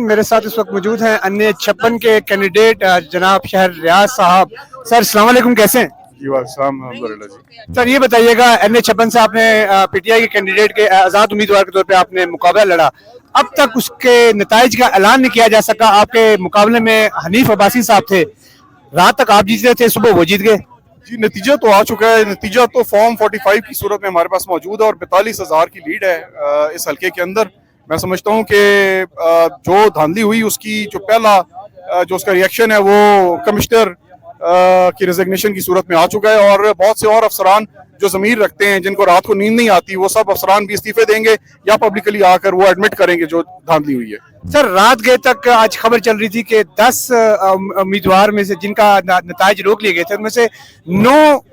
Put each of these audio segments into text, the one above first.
मेरे साथ इस वक्त मौजूद हैं अन्य 56 के कैंडिडेट जनाब शहर रियाज साहब। सर अस्सलाम वालेकुम, कैसे हैं? जी अल्हम्दुलिल्लाह जी। सर ये बताइएगा, एन ए 56 से आपने पीटीआई के कैंडिडेट के आज़ाद उम्मीदवार के तौर पे आपने मुकाबला लड़ा, अब तक उसके नताइज का ऐलान नहीं किया जा सका। आपके मुकाबले में हनीफ अब्बासी साहब थे, रात तक आप जीत रहे थे, सुबह वो जीत गए। जी नतीजा तो आ चुका है, नतीजा तो फॉर्म 45 की सूरत में हमारे पास मौजूद है और 42,000 की लीड है इस हल्के के अंदर। मैं समझता हूँ कि जो धांधली हुई उसकी जो पहला जो उसका रिएक्शन है वो कमिश्नर की रेजिग्नेशन की सूरत में आ चुका है और बहुत से और अफसरान जो ज़मीर रखते हैं, जिनको रात को नींद नहीं आती, वो सब अफसरान भी इस्तीफे देंगे या पब्लिकली आकर वो एडमिट करेंगे जो धांधली हुई है। सर रात गए तक आज खबर चल रही थी कि 10 उम्मीदवार में से जिनका नताइज रोक लिए गए थे, उनमें से 9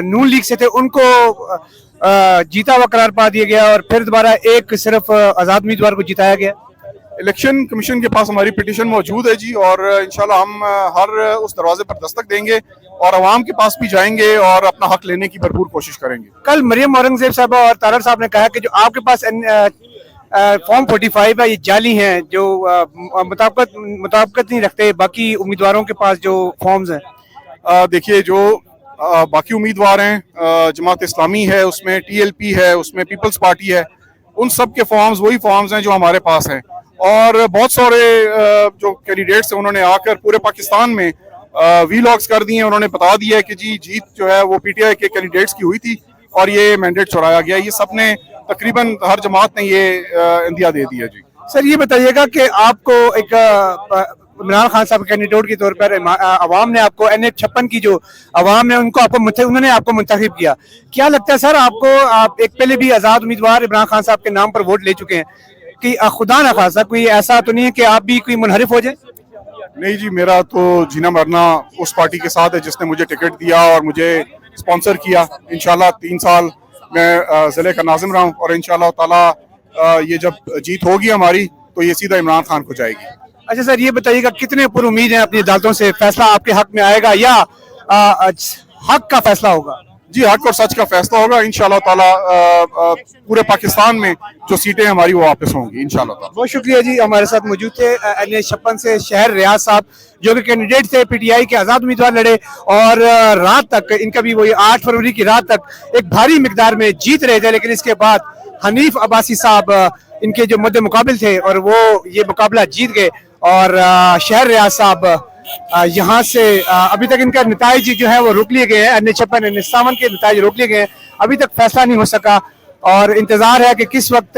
नून लीग से थे, उनको जीता हुआ करार पा दिया गया और फिर दोबारा एक सिर्फ आज़ाद उम्मीदवार को जिताया गया। इलेक्शन कमीशन के पास हमारी पिटीशन मौजूद है जी, और इंशाल्लाह हम हर उस दरवाजे पर दस्तक देंगे और अवाम के पास भी जाएंगे और अपना हक लेने की भरपूर कोशिश करेंगे। कल मरियम औरंगजेब साहब और तारड़ साहब ने कहा कि जो आपके पास फॉर्म 45 है ये जाली हैं, जो मुताबिकत नहीं रखते बाकी उम्मीदवारों के पास जो फॉर्म्स हैं। देखिए जो बाकी उम्मीदवार हैं, जमात इस्लामी है, उसमें TLP है, उसमें पीपल्स पार्टी है, उन सब के फॉर्म्स वही फॉर्म्स हैं जो हमारे पास हैं। और बहुत सारे जो कैंडिडेट्स हैं उन्होंने आकर पूरे पाकिस्तान में वीलॉग्स कर दिए हैं, उन्होंने बता दिया है कि जी जीत जो है वो PTI के कैंडिडेट्स की हुई थी और ये मैंडेट चुराया गया। ये सब ने तकरीबन हर जमात ने ये इंदिया दे दिया जी। सर ये बताइएगा कि आपको एक इमरान खान साहब कैंडिडेट के तौर पर अवाम ने आपको NA 56 की जो अवाम ने उन्होंने आपको मुंतखब किया, क्या लगता है सर आपको? आप एक पहले भी आज़ाद उम्मीदवार इमरान खान साहब के नाम पर वोट ले चुके हैं कि खुदा ना खासा कोई ऐसा तो नहीं है कि आप भी कोई मुनहरिफ हो जाए? नहीं जी, मेरा तो जीना मरना उस पार्टी के साथ है जिसने मुझे टिकट दिया और मुझे स्पॉन्सर किया। इंशाल्लाह 3 साल मैं ज़िले का नाज़िम रहा हूँ और इंशाल्लाह ताला ये जब जीत होगी हमारी तो ये सीधा इमरान खान को जाएगी। अच्छा सर ये बताइएगा, कितने पर उम्मीद है अपनी अदालतों से फैसला आपके हक में आएगा या हक का फैसला होगा? जी हक और सच का फैसला होगा इंशाल्लाह ताला। पूरे पाकिस्तान में जो सीटें हमारी वो वापस होंगी इंशाल्लाह ताला। बहुत शुक्रिया जी। हमारे साथ मौजूद थे NA 56 से शहर रियाज साहब, जो कि कैंडिडेट थे, PTI के आज़ाद उम्मीदवार लड़े और रात तक इनका भी वही 8 फरवरी की रात तक एक भारी मिकदार में जीत रहे थे, लेकिन इसके बाद हनीफ अब्बासी साहब इनके जो मद्दे मुकाबिल थे और वो ये मुकाबला जीत गए और शहर रियाज साहब यहाँ से अभी तक इनका नताइज जो है वो रोक लिए गए हैं। NA 56 NA 57 के नताइज रोक लिए गए हैं, अभी तक फैसला नहीं हो सका और इंतजार है कि किस वक्त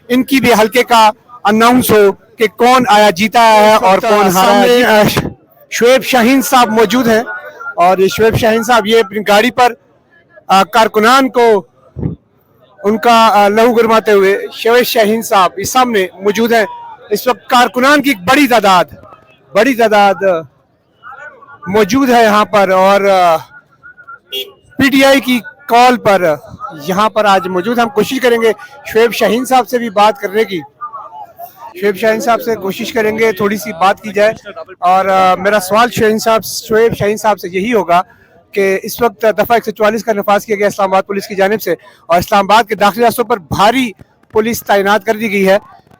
इनकी भी हल्के का अनाउंस हो कि कौन आया जीता है और कौन हारा है। शुएब शाहीन साहब मौजूद हैं और ये शुएब शाहीन साहब ये अपनी गाड़ी पर कारकुनान को उनका लहू गरमाते हुए शुएब शाहीन साहब इस सामने मौजूद हैं। इस वक्त कारकुनान की एक बड़ी तादाद मौजूद है यहाँ पर और PTI की कॉल पर यहाँ पर आज मौजूद। हम कोशिश करेंगे शुएब शाहीन साहब से भी बात करने की, शुएब शाहीन साहब से कोशिश करेंगे थोड़ी सी बात की जाए। और मेरा सवाल शुएब शाहीन साहब से यही होगा कि इस वक्त दफ़ा 144 का नफाज किया गया इस्लामाबाद पुलिस की जानिब से और इस्लामाबाद के दाखिली रास्तों पर भारी पुलिस तैनात कर दी गई है।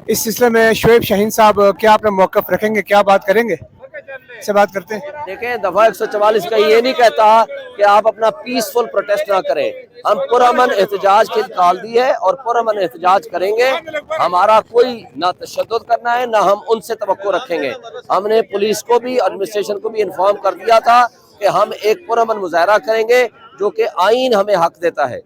इस सिलसिले में शुएब शाहीन साहब क्या अपना मौक़िफ़ रखेंगे, क्या बात करेंगे, से बात करते हैं। देखें, दफा 144 का ये नहीं कहता कि आप अपना पीसफुल प्रोटेस्ट ना करें। हम पुरअमन एहतजाज की कॉल दी है और पुरअमन एहतजाज करेंगे। हमारा कोई ना तशद्दुद करना है ना हम उनसे तवक्को रखेंगे। हमने पुलिस को भी एडमिनिस्ट्रेशन को भी इन्फॉर्म कर दिया था कि हम एक पुरअमन मुजाहरा करेंगे जो कि आईन हमें हक देता है।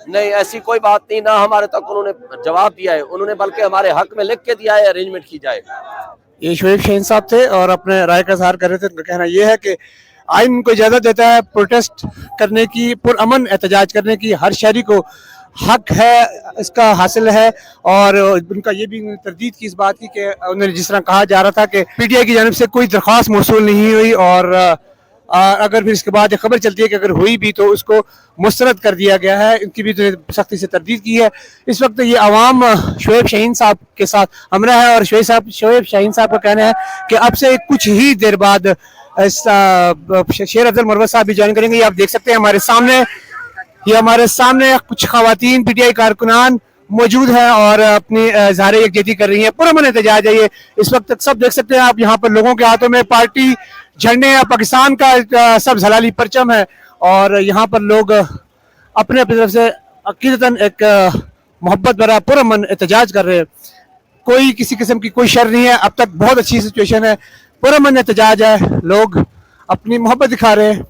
नहीं, ऐसी कोई बात नहीं, ना हमारे तक उन्होंने जवाब दिया है, उन्होंने बल्कि हमारे हक में लिख के दिया है अरेंजमेंट की जाए। ये शुएब शाहीन साहब थे और अपने राय का इज़हार कर रहे थे। उनका कहना यह है कि आइन उनको इजाज़त देता है प्रोटेस्ट करने की, पुरअमन एहतजाज करने की, हर शहरी को हक है इसका हासिल है। और उनका ये भी तरदीद की इस बात की कि उन्होंने जिस तरह कहा जा रहा था कि PTI की जानिब से कोई दरख्वास्त मौसूल नहीं हुई और अगर फिर इसके बाद खबर चलती है कि अगर हुई भी तो उसको मुस्तरद कर दिया गया है, इनकी भी सख्ती से तरदीद की है। इस वक्त ये आवाम शुएब शाहीन साहब के साथ हमरा है और शुएब शाहीन साहब का कहना है कि अब से कुछ ही देर बाद शेर अफजल मुरवत साहब भी ज्वाइन करेंगे। ये आप देख सकते हैं हमारे सामने कुछ खवातीन पीटीआई कारकुनान मौजूद हैं और अपनी इज़हार यकजहती कर रही हैं। पुरअमन एहतजाज है ये, इस वक्त सब देख सकते हैं आप यहाँ पर लोगों के हाथों में पार्टी झंडे या पाकिस्तान का सब झलाली परचम है और यहाँ पर लोग अपने अपनी तरफ से अकीदतन एक मोहब्बत भरा पुरअमन एहतजाज कर रहे हैं। कोई किसी किस्म की कोई शर नहीं है, अब तक बहुत अच्छी सिचुएशन है, पुरअमन एहतजाज है, लोग अपनी मोहब्बत दिखा रहे हैं।